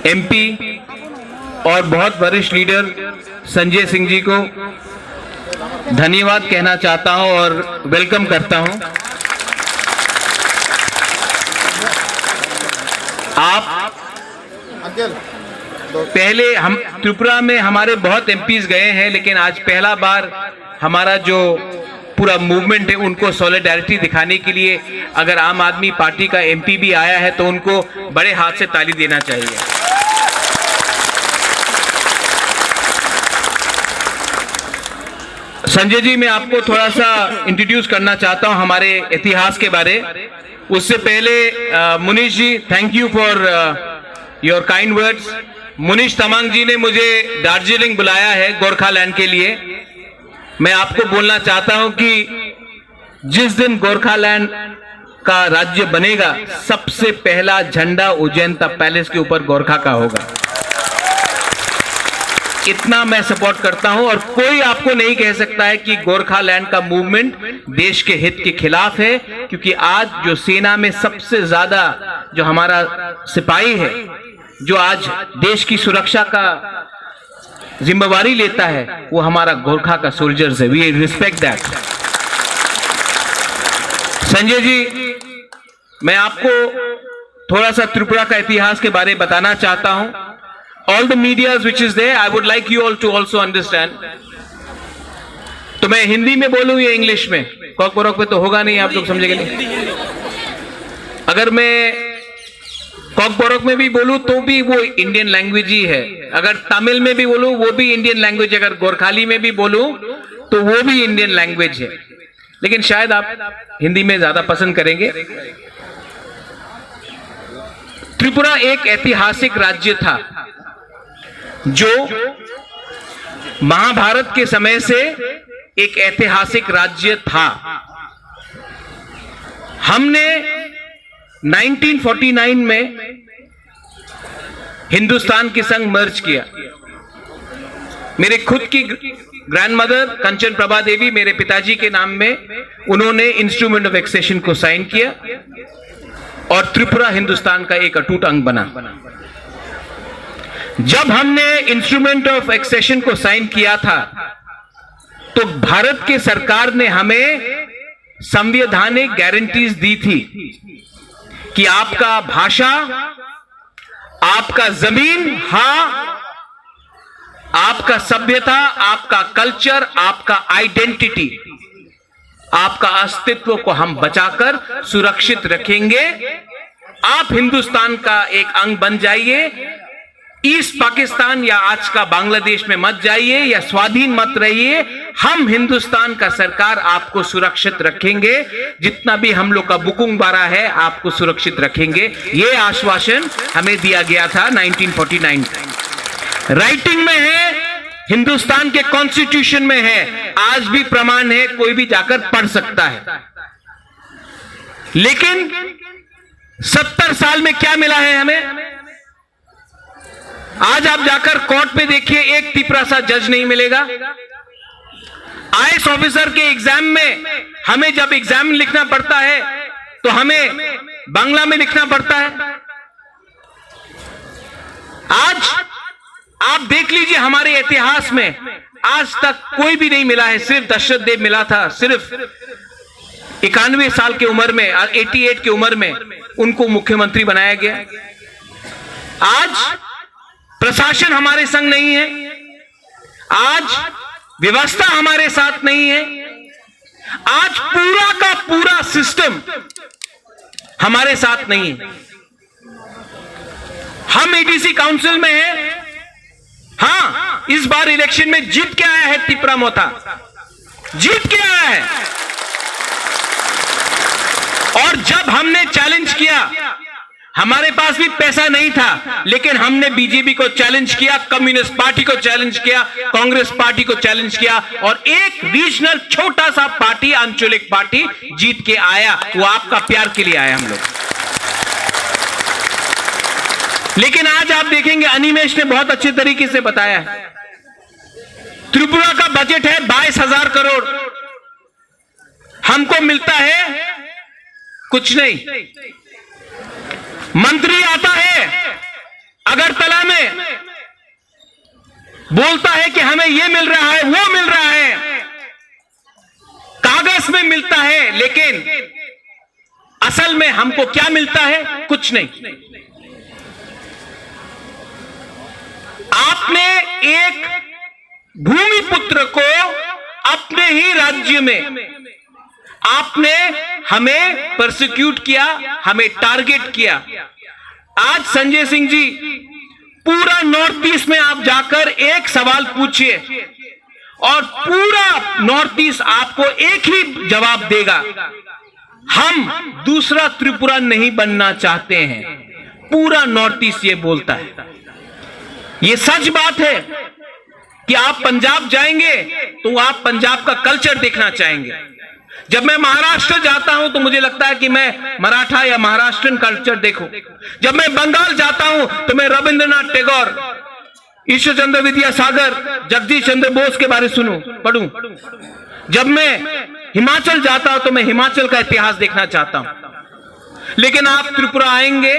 MP और बहुत वरिष्ठ लीडर संजय सिंह जी को धन्यवाद कहना चाहता हूं और वेलकम करता हूं। आप पहले हम त्रिपुरा में हमारे बहुत एमपीज गए हैं, लेकिन आज पहला बार हमारा जो पूरा मूवमेंट है उनको सॉलिडारिटी दिखाने के लिए अगर आम आदमी पार्टी का एमपी भी आया है तो उनको बड़े हाथ से ताली देना चाहिए। संजय जी, मैं आपको थोड़ा सा इंट्रोड्यूस करना चाहता हूं हमारे इतिहास के बारे। उससे पहले Munish ji, thank you for your kind words. Munish Tamang ji ने मुझे दार्जिलिंग बुलाया है गोरखालैंड के लिए। मैं आपको बोलना चाहता हूं कि जिस दिन गोरखालैंड का राज्य बनेगा, सबसे पहला झंडा उज्जैन पैलेस के ऊपर गोरखा का होगा। इतना मैं सपोर्ट करता हूं और कोई आपको नहीं कह सकता है कि गोरखालैंड का मूवमेंट देश के हित के खिलाफ है, क्योंकि आज जो सेना में सबसे ज्यादा जो हमारा सिपाही है, जो आज देश की सुरक्षा का जिम्मेवारी लेता है, वो हमारा गोरखा का सोल्जर्स है। We respect that. Sanjay ji, मैं आपको थोड़ा सा त्रिपुरा का इतिहास के बारे में बताना चाहता हूं। All the medias which is there, I would like you all to also understand. तो मैं हिंदी में बोलूं या इंग्लिश में? कॉक बरोक पे तो होगा नहीं, आप लोग समझेंगे नहीं। अगर मैं कॉक बरोक में भी बोलूं तो भी वो इंडियन लैंग्वेज ही है। अगर तमिल में भी बोलूं वो भी इंडियन लैंग्वेज है। अगर गोरखाली में भी बोलूं तो वो भी इंडियन लैंग्वेज है। लेकिन शायद आप हिंदी में ज्यादा पसंद करेंगे। त्रिपुरा एक ऐतिहासिक राज्य था जो महाभारत के समय से एक ऐतिहासिक राज्य था। हमने 1949 में हिंदुस्तान के संग मर्ज किया। मेरे खुद की ग्रैंडमदर कंचन प्रभा देवी, मेरे पिताजी के नाम में, उन्होंने इंस्ट्रूमेंट ऑफ एक्सेशन को साइन किया और त्रिपुरा हिंदुस्तान का एक अटूट अंग बना। जब हमने इंस्ट्रूमेंट ऑफ एक्सेशन को साइन किया था तो भारत के सरकार ने हमें संवैधानिक गारंटीज दी थी कि आपका भाषा, आपका जमीन, हां, आपका सभ्यता, आपका कल्चर, आपका आइडेंटिटी, आपका अस्तित्व को हम बचाकर सुरक्षित रखेंगे। आप हिंदुस्तान का एक अंग बन जाइए। ईस्ट पाकिस्तान या आज का बांग्लादेश में मत जाइए या स्वाधीन मत रहिए। हम हिंदुस्तान का सरकार आपको सुरक्षित रखेंगे। जितना भी हम लोग का बुकुंग बारा है, आपको सुरक्षित रखेंगे। यह आश्वासन हमें दिया गया था 1949। राइटिंग में है, हिंदुस्तान के कॉन्स्टिट्यूशन में है, आज भी प्रमाण है, कोई भी जाकर पढ़ सकता है। लेकिन 70 साल में क्या मिला है हमें? आज आप जाकर कोर्ट पे देखिए, एक तिपरा सा जज नहीं मिलेगा। आईएएस ऑफिसर के एग्जाम में हमें जब एग्जाम लिखना पड़ता है तो हमें बांग्ला में लिखना पड़ता है। आज आप देख लीजिए, हमारे इतिहास में आज तक कोई भी नहीं मिला है। सिर्फ दशरथ देव मिला था, सिर्फ 91 साल की उम्र में, 88 की उम्र में उनको मुख्यमंत्री बनाया गया। आज प्रशासन हमारे संग नहीं है, आज व्यवस्था हमारे साथ नहीं है, आज पूरा का पूरा सिस्टम हमारे साथ नहीं है। हम एडीसी काउंसिल में हैं। हां, इस बार इलेक्शन में जीत के आया है तिपरा मोथा, जीत के आया है। और जब हमने चैलेंज किया, हमारे पास भी पैसा नहीं था, लेकिन हमने बीजेपी को चैलेंज किया, कम्युनिस्ट पार्टी को चैलेंज किया, कांग्रेस पार्टी को चैलेंज किया और एक रीजनल छोटा सा पार्टी, आंचलिक पार्टी जीत के आया। वो आपका प्यार के लिए आया हम लोग। लेकिन आज आप देखेंगे, अनिमेश ने बहुत अच्छे तरीके से बताया है, त्रिपुरा का बजट है 22,000 करोड़, हमको मिलता है कुछ नहीं। मंत्री आता है अगरतला में बोलता है कि हमें यह मिल रहा है, वो मिल रहा है, कागज में मिलता है, लेकिन असल में हमको क्या मिलता है? कुछ नहीं। आपने एक भूमिपुत्र को अपने ही राज्य में आपने हमें परसिक्यूट किया, हमें टारगेट किया। आज संजय सिंह जी, पूरा नॉर्थ ईस्ट में आप जाकर एक सवाल पूछिए और पूरा नॉर्थ ईस्ट आपको एक ही जवाब देगा, हम दूसरा त्रिपुरा नहीं बनना चाहते हैं। पूरा नॉर्थ ईस्ट ये बोलता है। ये सच बात है कि आप पंजाब जाएंगे तो आप पंजाब का कल्चर देखना चाहेंगे। जब मैं महाराष्ट्र जाता हूं तो मुझे लगता है कि मैं मराठा या महाराष्ट्रन कल्चर देखूं। जब मैं बंगाल जाता हूं तो मैं रविंद्रनाथ टैगोर, ईश्वर चंद्र विद्यासागर, जगदीश चंद्र बोस के बारे सुनूं, पढ़ूं। जब मैं हिमाचल जाता हूं तो मैं हिमाचल का इतिहास देखना चाहता हूं। लेकिन आप त्रिपुरा आएंगे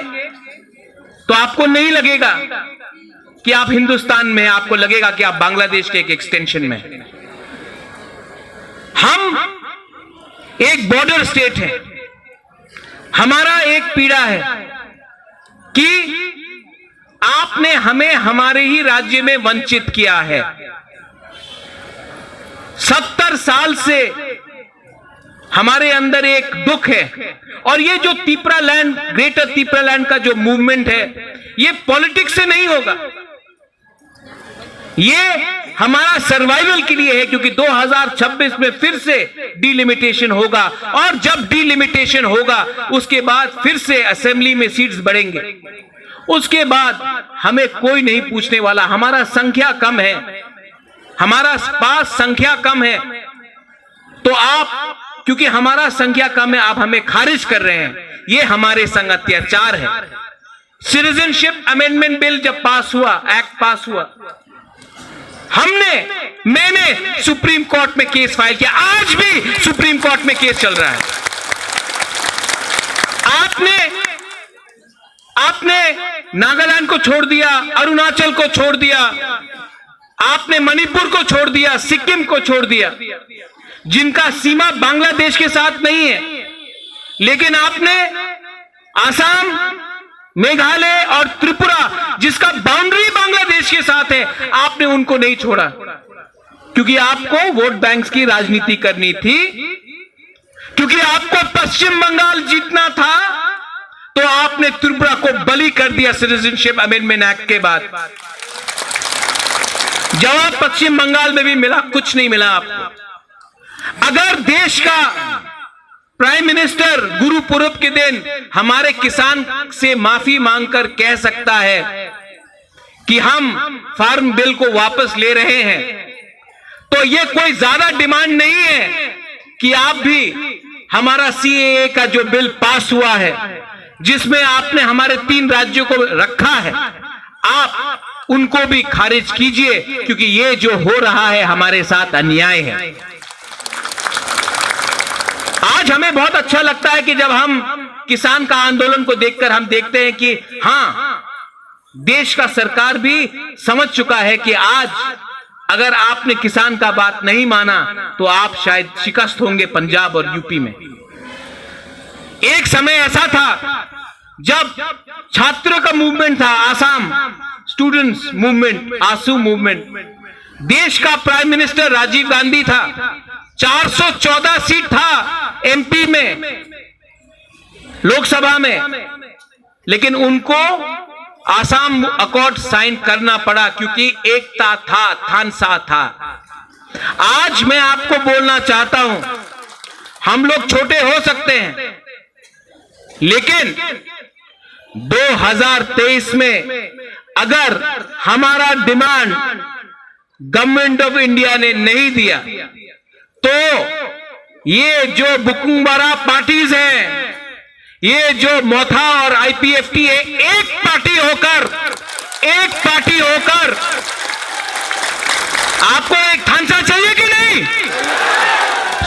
तो आपको नहीं लगेगा कि आप हिंदुस्तान में, आपको लगेगा कि आप बांग्लादेश के एक एक्सटेंशन में। हम एक बॉर्डर स्टेट है। हमारा एक पीड़ा है कि आपने हमें हमारे ही राज्य में वंचित किया है। 70 साल से हमारे अंदर एक दुख है। और ये जो Tipra land, greater Tipra land का जो मूवमेंट है, ये पॉलिटिक्स से नहीं होगा। ये हमारा सर्वाइवल के लिए है, क्योंकि 2026 में फिर से डिलिमिटेशन होगा। और जब डिलिमिटेशन होगा उसके बाद फिर से असेंबली में सीट्स बढ़ेंगे। उसके बाद हमें कोई नहीं पूछने वाला। हमारा संख्या कम है, हमारा पास संख्या कम है, तो आप, क्योंकि हमारा संख्या कम है, आप हमें खारिज कर रहे हैं। ये हमारे संग अत्याचार है। सिटीजनशिप अमेंडमेंट बिल जब पास हुआ, एक्ट पास हुआ, मैंने सुप्रीम कोर्ट में केस फाइल किया। आज भी सुप्रीम कोर्ट में केस चल रहा है। आपने नागालैंड को छोड़ दिया, अरुणाचल को छोड़ दिया, आपने मणिपुर को छोड़ दिया, सिक्किम को छोड़ दिया, जिनका सीमा बांग्लादेश के साथ नहीं है। लेकिन आपने आसाम, मेघालय और त्रिपुरा, जिसका बाउंड्री बांग्लादेश के साथ है, आपने उनको नहीं छोड़ा, क्योंकि आपको वोट बैंक की राजनीति करनी थी, क्योंकि आपको पश्चिम बंगाल जीतना था। तो आपने त्रिपुरा को बलि कर दिया सिटीजनशिप अमेंडमेंट एक्ट के बाद। जवाब पश्चिम बंगाल में भी मिला, कुछ नहीं मिला आपको। अगर देश का प्राइम मिनिस्टर गुरु पूर्व के दिन हमारे किसान से माफी मांगकर कह सकता है कि हम फार्म बिल को वापस ले रहे हैं, तो यह कोई ज्यादा डिमांड नहीं है कि आप भी हमारा सीएए का जो बिल पास हुआ है, जिसमें आपने हमारे 3 राज्यों को रखा है, आप उनको भी खारिज कीजिए, क्योंकि ये जो हो रहा है हमारे साथ अन्याय है। आज हमें बहुत अच्छा लगता है कि जब हम किसान का आंदोलन को देखकर हम देखते हैं कि हां, देश का सरकार भी समझ चुका है कि आज अगर आपने किसान का बात नहीं माना तो आप शायद शिकस्त होंगे पंजाब और यूपी में। एक समय ऐसा था जब छात्रों का मूवमेंट था, आसाम स्टूडेंट्स मूवमेंट, आसू मूवमेंट, देश का प्राइम मिनिस्टर राजीव गांधी था, 414 सीट था एमपी में, लोकसभा में, लेकिन उनको आसाम अकॉर्ड साइन करना पड़ा, क्योंकि एकता था, थानसा था। आज मैं आपको बोलना चाहता हूं, हम लोग छोटे हो सकते हैं, लेकिन 2023 में अगर हमारा डिमांड गवर्नमेंट ऑफ इंडिया ने नहीं दिया, तो ये जो बुकुंबारा पार्टीज हैं, ये जो मोथा और आईपीएफटी है, एक पार्टी होकर आपको एक थानसा चाहिए कि नहीं?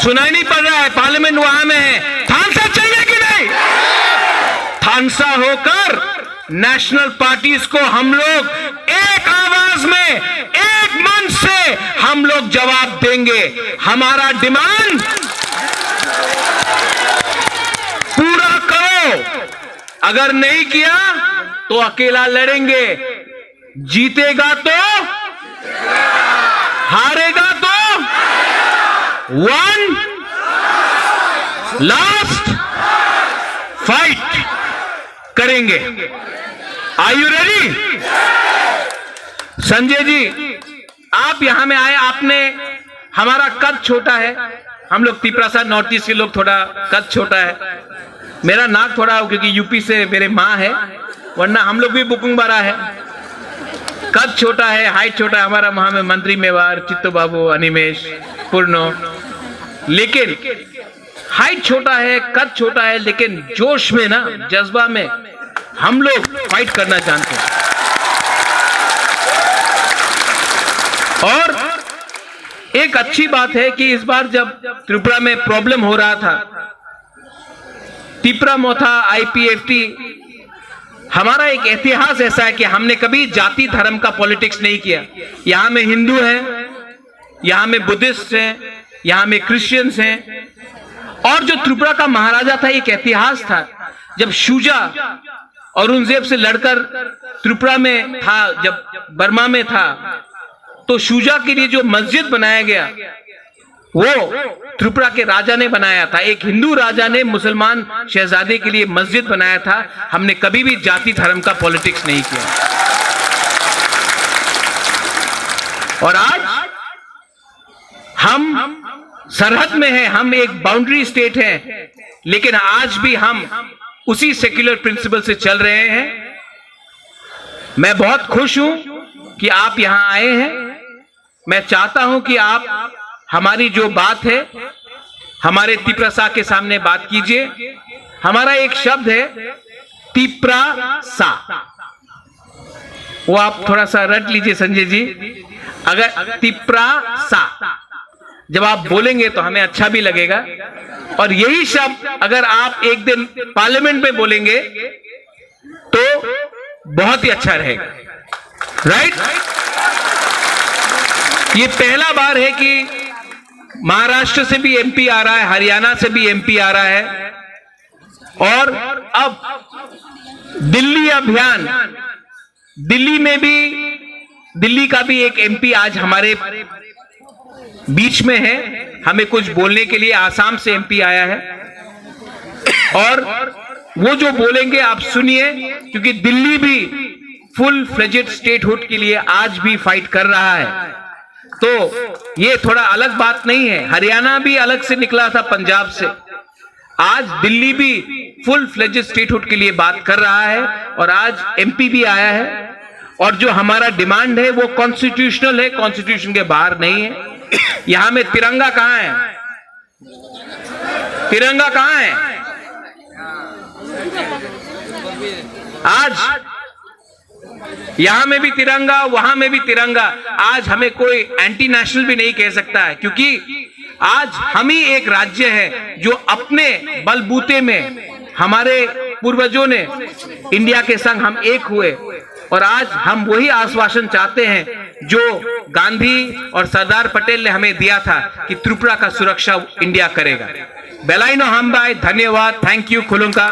सुनाई नहीं पड़ रहा है, पार्लियामेंट वहां में है। थानसा चाहिए कि नहीं? थानसा होकर नेशनल पार्टीज को हम लोग एक आवाज में, एक मन से हम लोग जवाब देंगे। हमारा डिमांड पूरा करो, अगर नहीं किया तो अकेला लड़ेंगे, जीतेगा तो, हारेगा तो वन लास्ट फाइट करेंगे। Are you ready? Sanjay ji, आप यहां में आए, आपने, हमारा कद छोटा है, हम लोग तिपरासा नॉर्थ ईस्ट के लोग, थोड़ा कद छोटा है, मेरा नाक थोड़ा, क्योंकि यूपी से मेरे माँ है, वरना हम लोग भी बुकुंग बारा है। कद छोटा है, हाइट छोटा है, हमारा वहां में मंत्री मेवार, चित्तो बाबू, अनिमेश, पूर्णो, लेकिन हाइट छोटा है, कद छोटा है, लेकिन जोश में ना, जज्बा में हम लोग फाइट करना जानते हैं। और एक अच्छी बात है कि इस बार जब त्रिपुरा में प्रॉब्लम हो रहा था, तिपरा मोथा IPFT, हमारा एक इतिहास ऐसा है कि हमने कभी जाति धर्म का पॉलिटिक्स नहीं किया। यहां में हिंदू हैं, यहां में बुद्धिस्ट हैं, यहां में क्रिश्चियंस हैं। और जो त्रिपुरा का महाराजा था, एक इतिहास था, जब शुजा औरंगजेब से लड़कर त्रिपुरा में था, जब बर्मा में था, तो शुजा के लिए जो मस्जिद बनाया गया वो त्रिपुरा के राजा ने बनाया था। एक हिंदू राजा ने मुसलमान शहजादे के लिए मस्जिद बनाया था। हमने कभी भी जाति धर्म का पॉलिटिक्स नहीं किया। और आज हम सरहद में हैं, हम एक बाउंड्री स्टेट हैं, लेकिन आज भी हम उसी सेक्युलर प्रिंसिपल से चल रहे हैं। मैं बहुत खुश हूं कि आप यहां आए हैं। मैं चाहता हूं कि आप हमारी जो बात है, हमारे तिपरासा के सामने बात कीजिए। हमारा एक शब्द है तिपरासा, वो आप थोड़ा सा रट लीजिए संजय जी। अगर तिपरासा जब आप बोलेंगे तो हमें अच्छा भी लगेगा, और यही शब्द अगर आप एक दिन पार्लियामेंट में बोलेंगे तो बहुत ही अच्छा रहेगा। राइट? ये पहला बार है कि महाराष्ट्र से भी MP आ रहा है, हरियाणा से भी MP आ रहा है, और अब दिल्ली अभियान, दिल्ली में भी, दिल्ली का भी एक MP आज हमारे बीच में है, हमें कुछ बोलने के लिए। आसाम से MP आया है, और वो जो बोलेंगे आप सुनिए, क्योंकि दिल्ली भी फुल फ्लेजेड स्टेटहुड के लिए आज भी फाइट कर रहा है। तो ये थोड़ा अलग बात नहीं है। हरियाणा भी अलग से निकला था पंजाब से, आज दिल्ली भी फुल फ्लेजेड स्टेटहुड के लिए बात कर रहा है, और आज MP भी आया है। और जो हमारा डिमांड है वो कॉन्स्टिट्यूशनल है, कॉन्स्टिट्यूशन के बाहर नहीं है। यहां में तिरंगा कहां है? तिरंगा कहां है? आज यहां में भी तिरंगा, वहां में भी तिरंगा। आज हमें कोई एंटी नेशनल भी नहीं कह सकता है, क्योंकि आज हम ही एक राज्य है जो अपने बलबूते में, हमारे पूर्वजों ने इंडिया के संग हम एक हुए, और आज हम वही आश्वासन चाहते हैं जो गांधी और सरदार पटेल ने हमें दिया था कि त्रिपुरा का सुरक्षा इंडिया करेगा। बेलाइनो हमबाई, धन्यवाद, थैंक यू, खुलुंका।